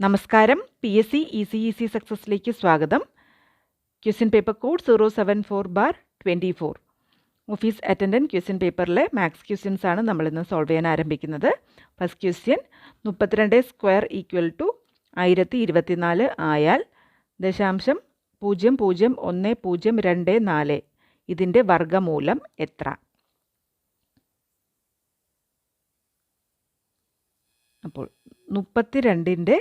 നമസ്കാരം. PSC ECEC സക്സസിലേക്ക് സ്വാഗതം. Question paper code 074/24 office attendant question പേപ്പറിലെ മാത്സ് ക്വസ്റ്റ്യൻസ് ആണ് നമ്മളിന്ന് സോൾവ് ചെയ്യാൻ ആരംഭിക്കുന്നത്. ഫസ്റ്റ് ക്വസ്റ്റ്യൻ 32² = 1024 ആയാൽ 0.00124 ഇതിൻ്റെ വർഗ്ഗമൂലം എത്ര? അപ്പോൾ 32ൻ്റെ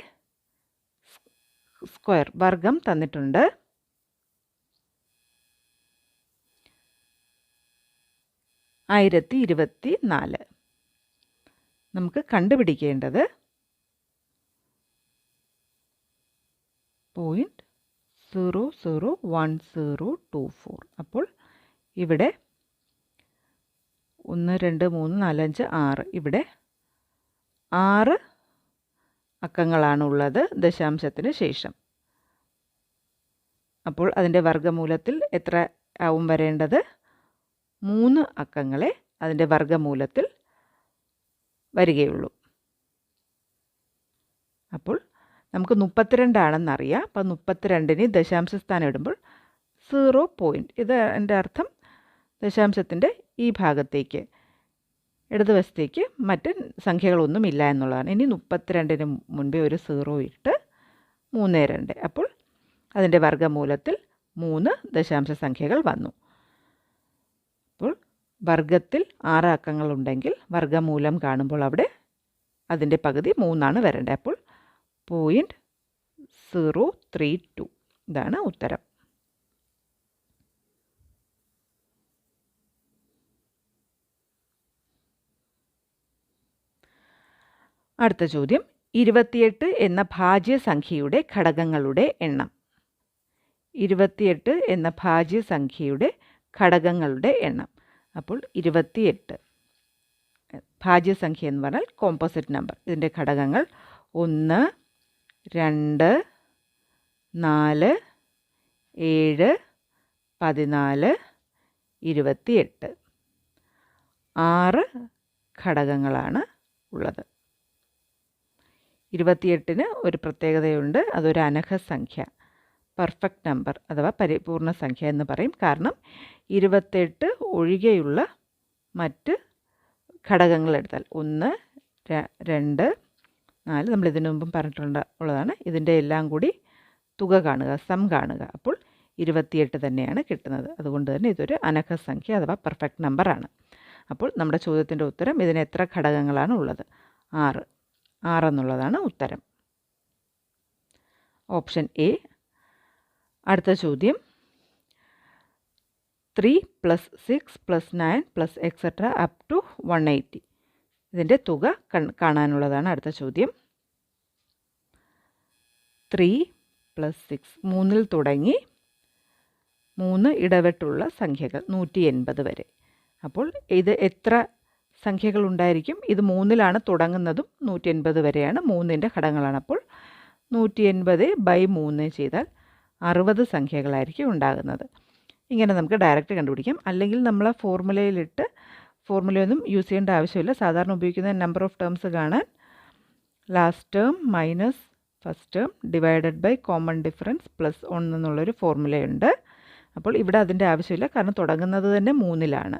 സ്ക്വയർ വർഗം തന്നിട്ടുണ്ട്. നമുക്ക് കണ്ടുപിടിക്കേണ്ടത് 0.001024. അപ്പോൾ ഇവിടെ 1 2 3 4 5 6 ഇവിടെ 6 അക്കങ്ങളാണുള്ളത് ദശാംശത്തിന് ശേഷം. അപ്പോൾ അതിൻ്റെ വർഗ്ഗമൂലത്തിൽ എത്ര ആവും വരേണ്ടത്? 3 അക്കങ്ങളെ അതിൻ്റെ വർഗ്ഗമൂലത്തിൽ വരികയുള്ളൂ. അപ്പോൾ നമുക്ക് 32 ആണെന്നറിയാം. അപ്പോൾ 32ന് ദശാംശ സ്ഥാനം ഇടുമ്പോൾ 0 പോയിൻറ്റ്, ഇത് എൻ്റെ അർത്ഥം ദശാംശത്തിൻ്റെ ഈ ഭാഗത്തേക്ക് ഇടതുവശത്തേക്ക് മറ്റ് സംഖ്യകളൊന്നും ഇല്ല എന്നുള്ളതാണ്. ഇനി 32ന് മുൻപേ ഒരു 0 ഇട്ട് 32. അപ്പോൾ അതിൻ്റെ വർഗ്ഗമൂലത്തിൽ 3 ദശാംശ സംഖ്യകൾ വന്നു. അപ്പോൾ വർഗത്തിൽ 6 അക്കങ്ങളുണ്ടെങ്കിൽ വർഗ്ഗമൂലം കാണുമ്പോൾ അവിടെ അതിൻ്റെ പകുതി 3 വരേണ്ടത്. അപ്പോൾ 0.032 ഇതാണ് ഉത്തരം. അടുത്ത ചോദ്യം, 28 എന്ന ഭാജ്യസംഖ്യയുടെ ഘടകങ്ങളുടെ എണ്ണം. 28 എന്ന ഭാജ്യസംഖ്യയുടെ ഘടകങ്ങളുടെ എണ്ണം. അപ്പോൾ 28 ഭാജ്യസംഖ്യ എന്ന് പറഞ്ഞാൽ കോമ്പോസിറ്റ് നമ്പർ. ഇതിൻ്റെ ഘടകങ്ങൾ 1 2 4 7 14 28. 6 ഘടകങ്ങളാണ് ഉള്ളത്. 28ന് ഒരു പ്രത്യേകതയുണ്ട്, അതൊരു അനഘസംഖ്യ, പെർഫെക്റ്റ് നമ്പർ അഥവാ പരിപൂർണ സംഖ്യ എന്ന് പറയും. കാരണം 28 ഒഴികെയുള്ള മറ്റ് ഘടകങ്ങൾ എടുത്താൽ 1 2 4 നമ്മൾ ഇതിനു മുമ്പും പറഞ്ഞിട്ടുള്ളതാണ്. ഇതിൻ്റെ എല്ലാം കൂടി തുക കാണുക, സം കാണുക. അപ്പോൾ 28 തന്നെയാണ് കിട്ടുന്നത്. അതുകൊണ്ട് തന്നെ ഇതൊരു അനഘസംഖ്യ അഥവാ പെർഫെക്റ്റ് നമ്പറാണ്. അപ്പോൾ നമ്മുടെ ചോദ്യത്തിൻ്റെ ഉത്തരം ഇതിന് എത്ര ഘടകങ്ങളാണ് ഉള്ളത്? 6 എന്നുള്ളതാണ് ഉത്തരം. Option A. അടുത്ത ചോദ്യം, 3 + 6 + 9 + etc. up to 180 ഇതിൻ്റെ തുക കാണാനുള്ളതാണ് അടുത്ത ചോദ്യം. 3 + 6 3ൽ തുടങ്ങി 3 ഇടവിട്ടുള്ള സംഖ്യകൾ 180 വരെ. അപ്പോൾ ഇത് എത്ര സംഖ്യകൾ ഉണ്ടായിരിക്കും? ഇത് 3ലാണ് തുടങ്ങുന്നതും 180 വരെയാണ്. 3ൻ്റെ ഘടകങ്ങളാണ്. അപ്പോൾ 180/3 ചെയ്താൽ 60 സംഖ്യകളായിരിക്കും ഉണ്ടാകുന്നത്. ഇങ്ങനെ നമുക്ക് ഡയറക്റ്റ് കണ്ടുപിടിക്കാം. അല്ലെങ്കിൽ നമ്മൾ ഫോർമുലയിലിട്ട്, ഫോർമുലയൊന്നും യൂസ് ചെയ്യേണ്ട ആവശ്യമില്ല. സാധാരണ ഉപയോഗിക്കുന്ന നമ്പർ ഓഫ് ടേംസ് കാണാൻ last term minus first term divided by common difference plus 1 എന്നുള്ളൊരു ഫോർമുലയുണ്ട്. അപ്പോൾ ഇവിടെ അതിൻ്റെ ആവശ്യമില്ല, കാരണം തുടങ്ങുന്നത് തന്നെ 3ലാണ്.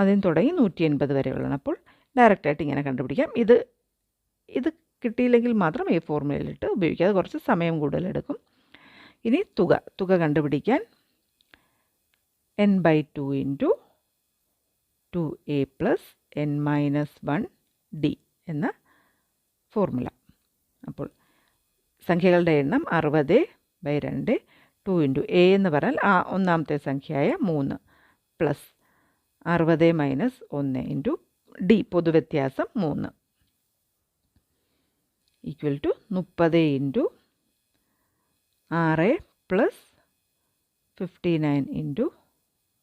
അതിന് തുടങ്ങി 180 വരെയുള്ളതാണ്. അപ്പോൾ ഡയറക്റ്റായിട്ട് ഇങ്ങനെ കണ്ടുപിടിക്കാം. ഇത് കിട്ടിയില്ലെങ്കിൽ മാത്രം ഈ ഫോർമുലയിലിട്ട് ഉപയോഗിക്കുക. അത് കുറച്ച് സമയം കൂടുതലെടുക്കും. ഇനി തുക കണ്ടുപിടിക്കാൻ n/2 × 2a + n-1d എന്ന ഫോർമുല. അപ്പോൾ സംഖ്യകളുടെ എണ്ണം 60/2. 2 × a എന്ന് പറഞ്ഞാൽ ഒന്നാമത്തെ സംഖ്യയായ 3 പ്ലസ് 60 - 1 × d പൊതുവ്യത്യാസം 3 = 30 × 6 + 59 ×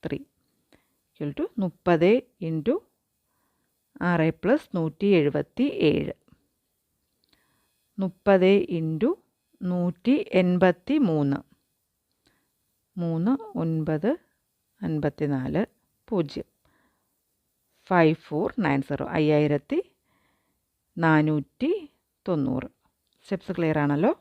3 = 30 × 6 + 177 30 × 183 3 9 54 0 5490 5490 സ്റ്റെപ്സ് ക്ലിയർ ആണല്ലോ.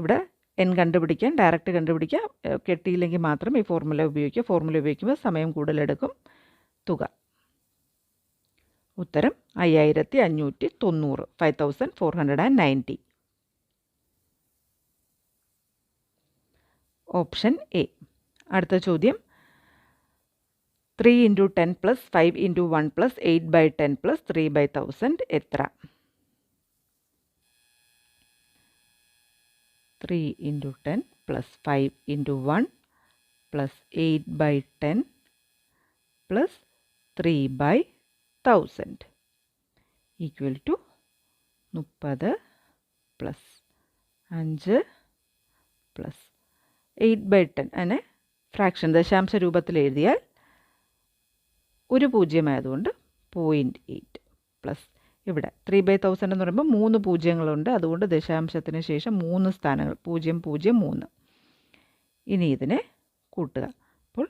ഇവിടെ n കണ്ടുപിടിക്കാൻ ഡയറക്റ്റ് കണ്ടുപിടിക്കാൻ കിട്ടിയില്ലെങ്കിൽ മാത്രം ഈ ഫോർമുല ഉപയോഗിക്കുക. ഫോർമുല ഉപയോഗിക്കുമ്പോൾ സമയം കൂടുതലെടുക്കും. തുക ഉത്തരം 5590, 5490. Option A. അടുത്ത ചോദ്യം 3 × 10 + 5 × 1 + 8/10 + 3/1000 എത്ര? 3 × 10 + 5 × 1 + 8/10 + 3/1000 ഈക്വൽ ടു 30 + 5 + 8/10. അതിനെ ഫ്രാക്ഷൻ ദശാംശ രൂപത്തിൽ എഴുതിയാൽ ഒരു പൂജ്യമായതുകൊണ്ട് 0.8 പ്ലസ് ഇവിടെ 3/1000 എന്ന് പറയുമ്പോൾ 3 പൂജ്യങ്ങളുണ്ട്. അതുകൊണ്ട് ദശാംശത്തിന് ശേഷം 3 സ്ഥാനങ്ങൾ 003. ഇനി ഇതിനെ കൂട്ടുക. അപ്പോൾ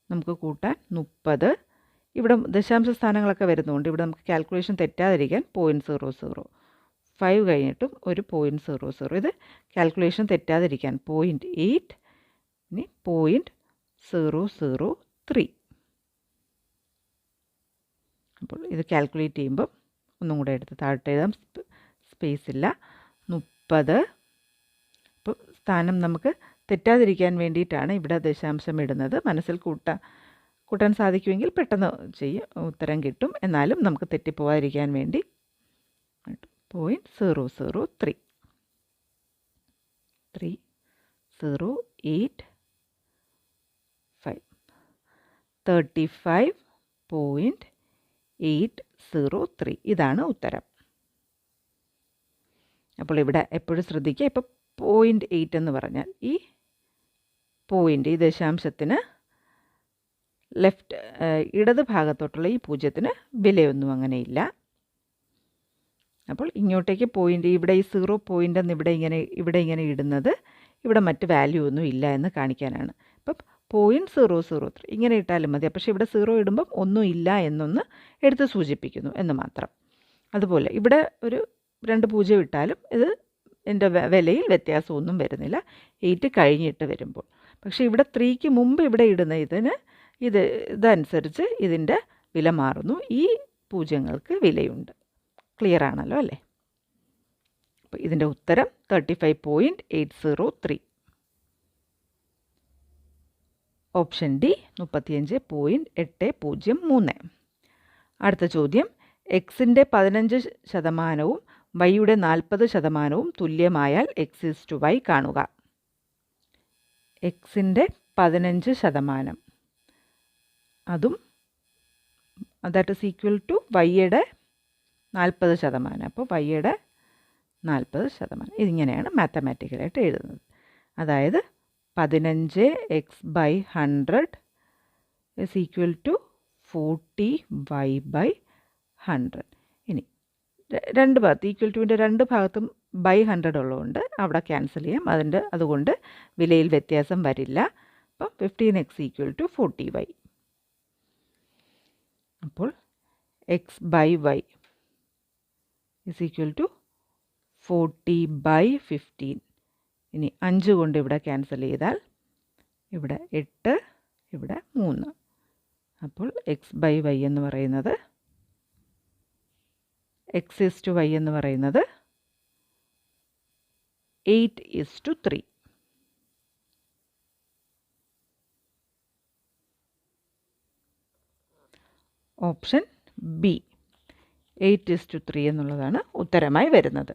നമുക്ക് കൂട്ടാൻ 30. ഇവിടെ ദശാംശ സ്ഥാനങ്ങളൊക്കെ വരുന്നതുകൊണ്ട് ഇവിടെ നമുക്ക് കാൽക്കുലേഷൻ തെറ്റാതിരിക്കാൻ 0.00. 5 കഴിഞ്ഞിട്ടും ഒരു 0.00. ഇത് കാൽക്കുലേഷൻ തെറ്റാതിരിക്കാൻ 0.8. ഇനി 0.003. അപ്പോൾ ഇത് കാൽക്കുലേറ്റ് ചെയ്യുമ്പം ഒന്നും കൂടെ എടുത്ത് താഴോട്ട് എഴുതാം, സ്പേസ് ഇല്ല. 30. അപ്പോൾ സ്ഥാനം നമുക്ക് തെറ്റാതിരിക്കാൻ വേണ്ടിയിട്ടാണ് ഇവിടെ ദശാംശം ഇടുന്നത്. മനസ്സിൽ കൂട്ടാൻ സാധിക്കുമെങ്കിൽ പെട്ടെന്ന് ചെയ്യും, ഉത്തരം കിട്ടും. എന്നാലും നമുക്ക് തെറ്റിപ്പോവാതിരിക്കാൻ വേണ്ടി 0.003. 3085 35.803. ഇതാണ് ഉത്തരം. അപ്പോൾ ഇവിടെ എപ്പോഴും ശ്രദ്ധിക്കുക, ഇപ്പോൾ 0.8 എന്ന് പറഞ്ഞാൽ ഈ പോയിൻ്റ്, ഈ ദശാംശത്തിന് ഇടത് ഭാഗത്തോട്ടുള്ള ഈ പൂജ്യത്തിന് വിലയൊന്നും അങ്ങനെയില്ല. അപ്പോൾ ഇങ്ങോട്ടേക്ക് പോയിൻ്റ്, ഇവിടെ ഈ 0 പോയിൻ്റ് എന്ന് ഇവിടെ ഇങ്ങനെ ഇടുന്നത് ഇവിടെ മറ്റ് വാല്യൂ ഒന്നും ഇല്ല എന്ന് കാണിക്കാനാണ്. ഇപ്പം 0.003 ഇങ്ങനെ ഇട്ടാലും മതി. പക്ഷേ ഇവിടെ 0 ഇടുമ്പം ഒന്നും ഇല്ല എന്നൊന്ന് എടുത്ത് സൂചിപ്പിക്കുന്നു എന്ന് മാത്രം. അതുപോലെ ഇവിടെ ഒരു 2 പൂജ്യം ഇട്ടാലും ഇത് എൻ്റെ വിലയിൽ വ്യത്യാസമൊന്നും വരുന്നില്ല 8 കഴിഞ്ഞിട്ട് വരുമ്പോൾ. പക്ഷേ ഇവിടെ 3ക്ക് മുമ്പ് ഇവിടെ ഇടുന്ന ഇതനുസരിച്ച് ഇതിൻ്റെ വില മാറുന്നു. ഈ പൂജ്യങ്ങൾക്ക് വിലയുണ്ട്. ക്ലിയർ ആണല്ലോ അല്ലേ? അപ്പോൾ ഇതിൻ്റെ ഉത്തരം 35.803. Option D 35.803. അടുത്ത ചോദ്യം എക്സിൻ്റെ 15% വൈയുടെ 40% തുല്യമായാൽ x/y കാണുക. എക്സിൻ്റെ 15%, അതും ദാറ്റ് ഈസ് ഈക്വൽ ടു വൈയുടെ 40%. അപ്പോൾ വൈയുടെ 40%. ഇതിങ്ങനെയാണ് മാത്തമാറ്റിക്കലായിട്ട് എഴുതുന്നത്. അതായത് 15x/100 is equal to 40y/100. ഇനി രണ്ട് ഭാഗത്ത് ഈക്വൽ ടുവിൻ്റെ രണ്ട് ഭാഗത്തും /100 ഉള്ളതുകൊണ്ട് അവിടെ ക്യാൻസൽ ചെയ്യാം. അതുകൊണ്ട് വിലയിൽ വ്യത്യാസം വരില്ല. അപ്പം 15x = 40y. അപ്പോൾ x/y is equal to 40/15. ഇനി 5 കൊണ്ട് ഇവിടെ ക്യാൻസൽ ചെയ്താൽ ഇവിടെ 8, ഇവിടെ 3. അപ്പോൾ x/y എന്ന് പറയുന്നത് x/y എന്ന് പറയുന്നത് 8:3. ഓപ്ഷൻ ബി 8:3 എന്നുള്ളതാണ് ഉത്തരമായി വരുന്നത്.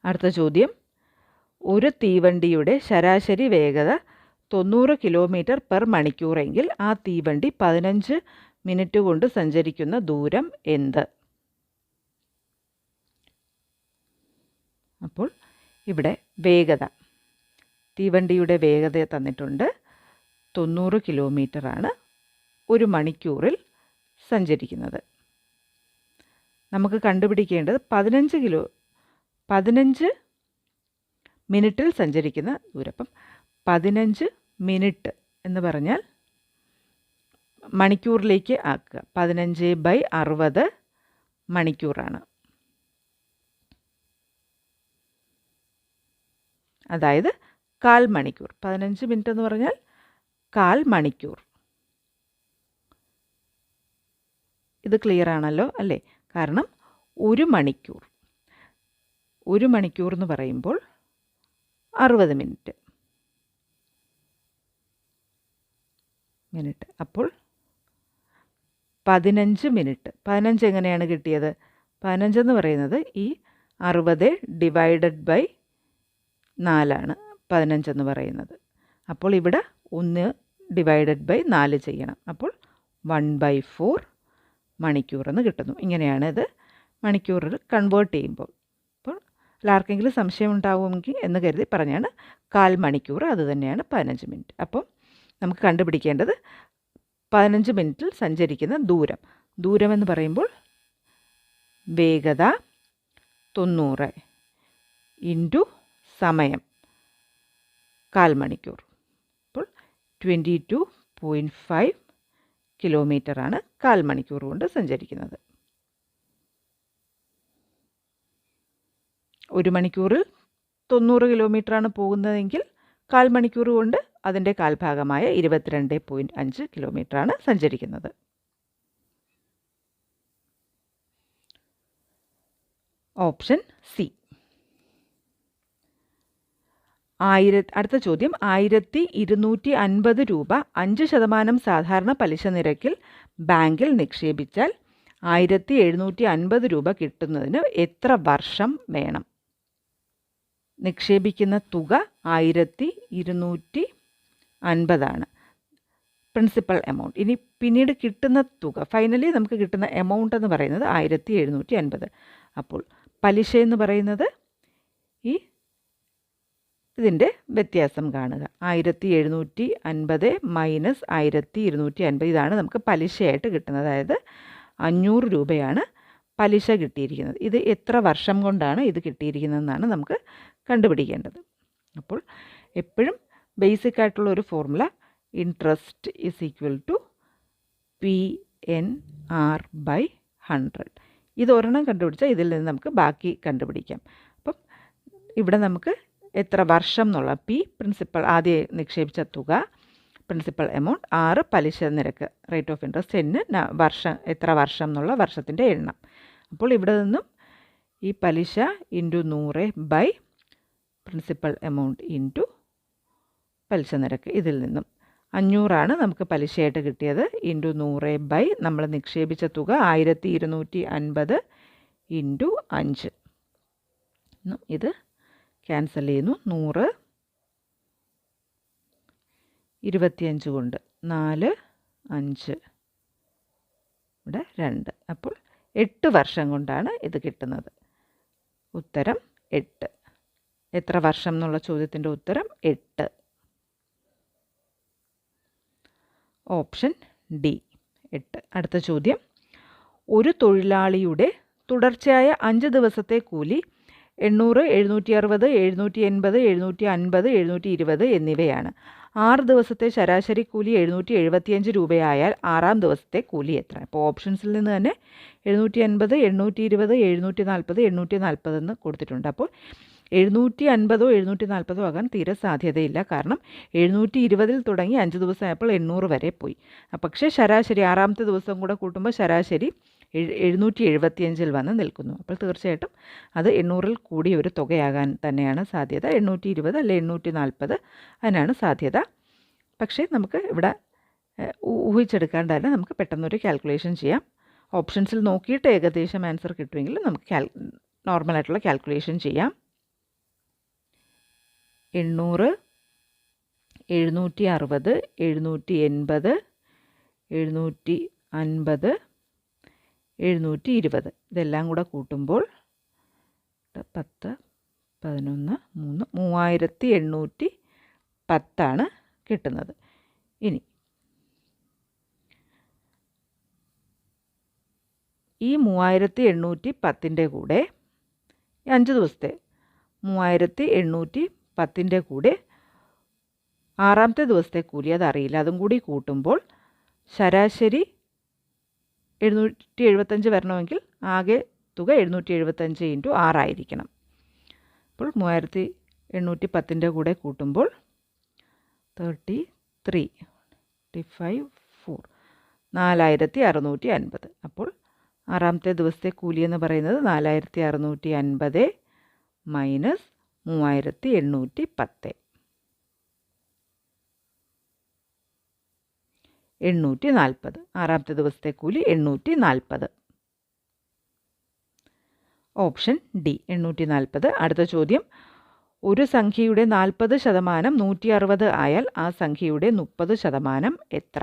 അടുത്ത ചോദ്യം ഒരു തീവണ്ടിയുടെ ശരാശരി വേഗത 90 km/h എങ്കിൽ ആ തീവണ്ടി 15 മിനിറ്റ് കൊണ്ട് സഞ്ചരിക്കുന്ന ദൂരം എന്ത്? അപ്പോൾ ഇവിടെ വേഗത, തീവണ്ടിയുടെ വേഗത തന്നിട്ടുണ്ട്. 90 കിലോമീറ്ററാണ് ഒരു മണിക്കൂറിൽ സഞ്ചരിക്കുന്നത്. നമുക്ക് കണ്ടുപിടിക്കേണ്ടത് 15 മിനിറ്റിൽ സഞ്ചരിക്കുന്ന ദൂരം. അപ്പം 15 മിനിറ്റ് എന്ന് പറഞ്ഞാൽ മണിക്കൂറിലേക്ക് ആക്കുക. 15/60 മണിക്കൂറാണ്. അതായത് 1/4 മണിക്കൂർ. 15 മിനിറ്റ് എന്ന് പറഞ്ഞാൽ 1/4 മണിക്കൂർ. ഇത് ക്ലിയർ ആണല്ലോ അല്ലേ? കാരണം 1 മണിക്കൂർ എന്ന് പറയുമ്പോൾ 60 മിനിറ്റ്. അപ്പോൾ 15 മിനിറ്റ്. 15 എങ്ങനെയാണ് കിട്ടിയത്? 15 എന്ന് പറയുന്നത് ഈ 60 ഡിവൈഡഡ് ബൈ 4 15 എന്ന് പറയുന്നത്. അപ്പോൾ ഇവിടെ 1 ഡിവൈഡഡ് ബൈ 4 ചെയ്യണം. അപ്പോൾ 1/4 മണിക്കൂർ എന്ന് കിട്ടുന്നു. ഇങ്ങനെയാണ് ഇത് മണിക്കൂറിൽ കൺവേർട്ട് ചെയ്യുമ്പോൾ. അപ്പോൾ ആർക്കെങ്കിലും സംശയം ഉണ്ടാവുമെങ്കിൽ എന്ന് കരുതി പറഞ്ഞാണ് 1/4 മണിക്കൂർ, അത് തന്നെയാണ് 15 മിനിറ്റ്. അപ്പം നമുക്ക് കണ്ടുപിടിക്കേണ്ടത് 15 മിനിറ്റിൽ സഞ്ചരിക്കുന്ന ദൂരം എന്ന് പറയുമ്പോൾ വേഗത 90 ഇൻറ്റു സമയം 1/4 മണിക്കൂർ. അപ്പോൾ 22.5 കിലോമീറ്ററാണ് 1/4 മണിക്കൂർ കൊണ്ട് സഞ്ചരിക്കുന്നത്. 1 മണിക്കൂറിൽ 90 കിലോമീറ്ററാണ് പോകുന്നതെങ്കിൽ 1/4 മണിക്കൂർ കൊണ്ട് അതിൻ്റെ കാൽഭാഗമായ 22.5 കിലോമീറ്ററാണ് സഞ്ചരിക്കുന്നത്. Option C. അടുത്ത ചോദ്യം, 1250 രൂപ 5% സാധാരണ പലിശ നിരക്കിൽ ബാങ്കിൽ നിക്ഷേപിച്ചാൽ 1750 രൂപ കിട്ടുന്നതിന് എത്ര വർഷം വേണം? നിക്ഷേപിക്കുന്ന തുക 1250 പ്രിൻസിപ്പൽ എമൗണ്ട്. ഇനി പിന്നീട് കിട്ടുന്ന തുക, ഫൈനലി നമുക്ക് കിട്ടുന്ന എമൗണ്ട് എന്ന് പറയുന്നത് 1750. അപ്പോൾ പലിശ എന്ന് പറയുന്നത് ഇതിൻ്റെ വ്യത്യാസം കാണുക. 1750 മൈനസ് 1250, ഇതാണ് നമുക്ക് പലിശയായിട്ട് കിട്ടുന്നത്. അതായത് 500 രൂപയാണ് പലിശ കിട്ടിയിരിക്കുന്നത്. ഇത് എത്ര വർഷം കൊണ്ടാണ് ഇത് കിട്ടിയിരിക്കുന്നതെന്നാണ് നമുക്ക് കണ്ടുപിടിക്കേണ്ടത്. അപ്പോൾ എപ്പോഴും ബേസിക് ആയിട്ടുള്ള ഒരു formula, interest is equal to PNR/100. ഇത് ഒരെണ്ണം കണ്ടുപിടിച്ചാൽ ഇതിൽ നിന്ന് നമുക്ക് ബാക്കി കണ്ടുപിടിക്കാം. അപ്പം ഇവിടെ നമുക്ക് എത്ര വർഷം എന്നുള്ള P പ്രിൻസിപ്പൽ, ആദ്യം നിക്ഷേപിച്ച തുക, പ്രിൻസിപ്പൽ എമൗണ്ട്, 6 പലിശ നിരക്ക്, റേറ്റ് ഓഫ് ഇൻട്രസ്റ്റ്, N വർഷം, എത്ര വർഷം എന്നുള്ള വർഷത്തിൻ്റെ എണ്ണം. അപ്പോൾ ഇവിടെ നിന്നും ഈ പലിശ into 100 by principal amount into പലിശ നിരക്ക്, ഇതിൽ നിന്നും 500 നമുക്ക് പലിശയായിട്ട് കിട്ടിയത്, ഇൻറ്റു 100 ബൈ നമ്മൾ നിക്ഷേപിച്ച തുക 1250 ഇൻറ്റു 5. ഇത് ക്യാൻസൽ ചെയ്യുന്നു. 100 25 കൊണ്ട് 4 5 ഇവിടെ 2. അപ്പോൾ 8 വർഷം കൊണ്ടാണ് ഇത് കിട്ടുന്നത്. ഉത്തരം 8. എത്ര വർഷം എന്നുള്ള ചോദ്യത്തിൻ്റെ ഉത്തരം 8. Option D 8. അടുത്ത ചോദ്യം, ഒരു തൊഴിലാളിയുടെ തുടർച്ചയായ 5 ദിവസത്തെ കൂലി 800, 760, 780, 750, 720 എന്നിവയാണ്. 6 ദിവസത്തെ ശരാശരി കൂലി 775 രൂപയായാൽ 6-ാം ദിവസത്തെ കൂലി എത്ര? അപ്പോൾ ഓപ്ഷൻസിൽ നിന്ന് തന്നെ 750, 820, 740, 840 എന്ന് കൊടുത്തിട്ടുണ്ട്. അപ്പോൾ 750 740 ആകാൻ തീരെ സാധ്യതയില്ല. കാരണം 720 തുടങ്ങി 5 ദിവസമായപ്പോൾ 800 വരെ പോയി. പക്ഷേ ശരാശരി 6-ാമത്തെ ദിവസം കൂടെ കൂട്ടുമ്പോൾ ശരാശരി 775 വന്ന് നിൽക്കുന്നു. അപ്പോൾ തീർച്ചയായിട്ടും അത് 800 കൂടിയ ഒരു തുകയാകാൻ തന്നെയാണ് സാധ്യത. 820 അല്ലെ 840 അതിനാണ് സാധ്യത. പക്ഷേ നമുക്ക് ഇവിടെ ഊഹിച്ചെടുക്കാണ്ട് തന്നെ നമുക്ക് പെട്ടെന്നൊരു കാൽക്കുലേഷൻ ചെയ്യാം. ഓപ്ഷൻസിൽ നോക്കിയിട്ട് ഏകദേശം ആൻസർ കിട്ടുമെങ്കിൽ നമുക്ക് നോർമലായിട്ടുള്ള കാൽക്കുലേഷൻ ചെയ്യാം. 800, 760, 780, 750, 720 ഇതെല്ലാം കൂടെ കൂട്ടുമ്പോൾ 10, 11, 3 3810 കിട്ടുന്നത്. ഇനി ഈ 3810 കൂടെ 5 ദിവസത്തെ 3810 കൂടെ 6-ാമത്തെ ദിവസത്തെ കൂലി അതറിയില്ല, അതും കൂടി കൂട്ടുമ്പോൾ ശരാശരി 775 വരണമെങ്കിൽ ആകെ തുക 775 × 6 ആയിരിക്കണം. അപ്പോൾ 810 കൂടെ കൂട്ടുമ്പോൾ 33 4 4650. അപ്പോൾ ആറാമത്തെ ദിവസത്തെ കൂലി എന്ന് പറയുന്നത് 4650 മൈനസ് 3810 840. ആറാമത്തെ ദിവസത്തെ കൂലി 840. Option D 840. അടുത്ത ചോദ്യം, ഒരു സംഖ്യയുടെ 40% 160 ആയാൽ ആ സംഖ്യയുടെ 30% എത്ര?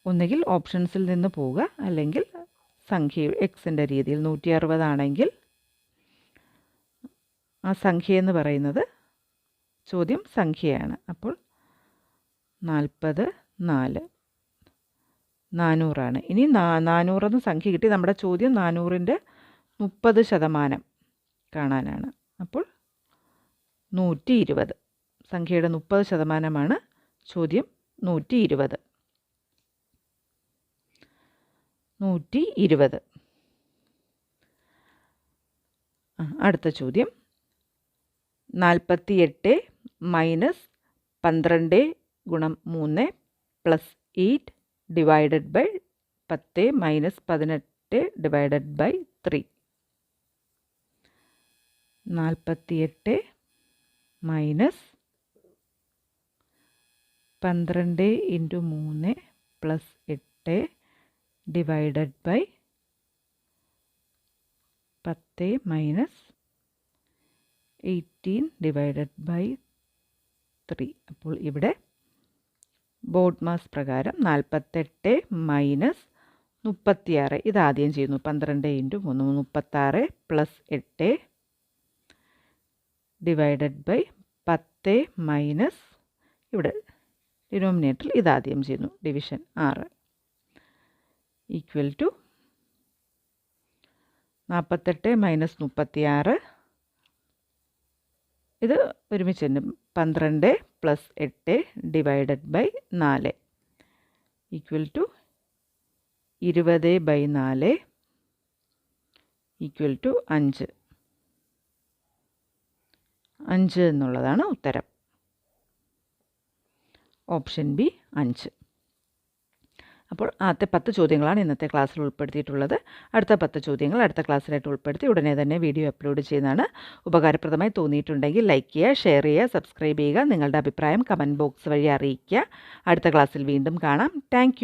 ഒന്നുകിൽ ഓപ്ഷൻസിൽ നിന്ന് പോവുക, അല്ലെങ്കിൽ സംഖ്യ എക്സിൻ്റെ രീതിയിൽ 160 ആണെങ്കിൽ ആ സംഖ്യ എന്ന് പറയുന്നത് ചോദ്യം സംഖ്യയാണ്. അപ്പോൾ 40 4 400 ഇനി 400 എന്ന് സംഖ്യ കിട്ടി. നമ്മുടെ ചോദ്യം 400ൻ്റെ 30% കാണാനാണ്. അപ്പോൾ 120. സംഖ്യയുടെ 30% ചോദ്യം. 120. അടുത്ത ചോദ്യം, 48 മൈനസ് 12 ഗുണം 3 plus 8 divided by 10 minus 18 divided by 3. 48 minus 12 into 3 plus 8 divided by 10 minus 18 divided by 3. അപ്പോൾ ഇവിടെ ബോർഡ് മാസ് പ്രകാരം 48 മൈനസ് 36 ഇതാദ്യം ചെയ്യുന്നു. 12 into 3 36 plus 8 divided by 10 minus ഇവിടെ ഡിനോമിനേറ്ററിൽ ഇതാദ്യം ചെയ്യുന്നു. ഡിവിഷൻ 6 ഈക്വൽ ടു 48 മൈനസ് 36 ഇത് ഒരുമിച്ചുണ്ട്. 12 plus 8 divided by 4 equal to 20 by 4 equal to 5. 5 എന്നുള്ളതാണ് ഉത്തരം. Option B 5. അപ്പോൾ ആദ്യത്തെ 10 ചോദ്യങ്ങളാണ് ഇന്നത്തെ ക്ലാസ്സിൽ ഉൾപ്പെടുത്തിയിട്ടുള്ളത്. അടുത്ത 10 ചോദ്യങ്ങൾ അടുത്ത ക്ലാസ്സിലായിട്ട് ഉൾപ്പെടുത്തി ഉടനെ തന്നെ വീഡിയോ അപ്ലോഡ് ചെയ്യുന്നതാണ്. ഉപകാരപ്രദമായി തോന്നിയിട്ടുണ്ടെങ്കിൽ ലൈക്ക് ചെയ്യുക, ഷെയർ ചെയ്യുക, സബ്സ്ക്രൈബ് ചെയ്യുക. നിങ്ങളുടെ അഭിപ്രായം കമൻറ്റ് ബോക്സ് വഴി അറിയിക്കുക. അടുത്ത ക്ലാസ്സിൽ വീണ്ടും കാണാം. താങ്ക്